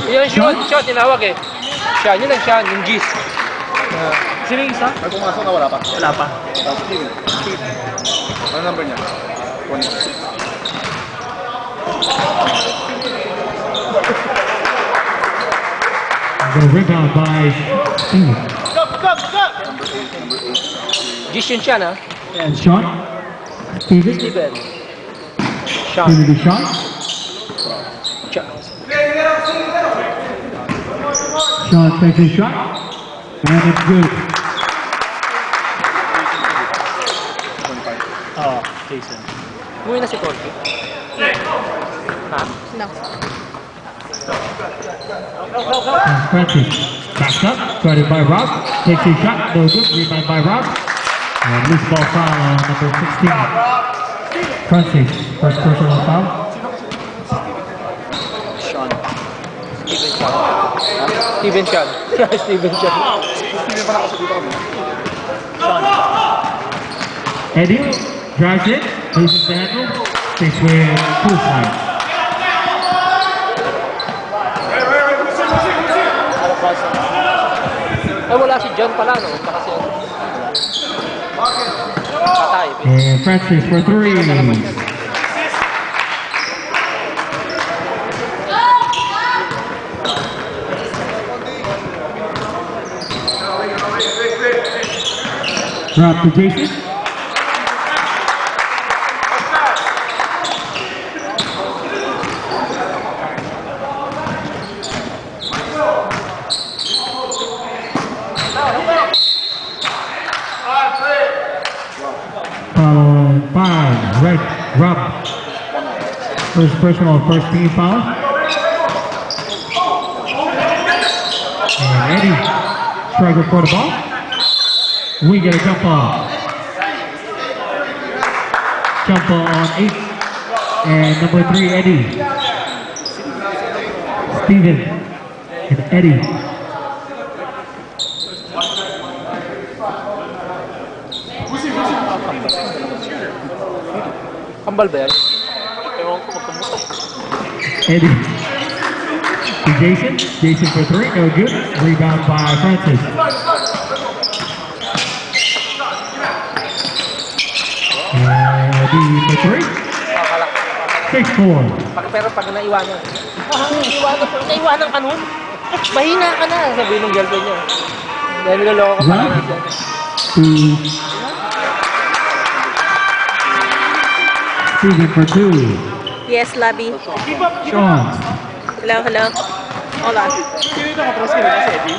Yan, shot, tinawag eh. Sean, yun lang Sean, yung Gis. Sino yung isa? Ay, pumasok na wala pa. Wala pa. Steven. Ano number niya? 26. The rebound by Steven. Gis yun Sean, ha? And Sean. Steven. Steven. Sean. Steven to Sean. Sean. Sean takes his shot. And it's good. Oo, Jason. Umuwi na si Corky. Ha? No. And Francis backs up. Guarded by Rob. Takes his shot. No good. Rebound by Rob. And loose ball foul on number 16. Francis, first personal foul. Sean. Steven Sean. Steven Sean. Steven Sean. Hindi pa nakasal dito kami. Eddie drives it. Loses the handle. Takes with full point. Ay, wala si John pala, no? Baka si patay. And Francis for three. Drop to Jason. Foul five, red, Rob. First personal, first team foul. And Eddie, striker for the ball. We get a jump ball. Jump ball on 8. And number 3, Eddie. Steven and Eddie. Kambal ba yan? Eddie. To Jason. Jason for 3, no good. Rebound by Francis. And Eddie for 3. 6-4. Pero pag naiwanan. Naiwanan ka nun? Mahina ka na, sabihin ng girlfriend niya. Dahil niloloko ka pa. Rob to Steven for 2. Yes, Labby. Sean. Hello, hello. Hold on. Sino ito? Matras ka nila si Eddie?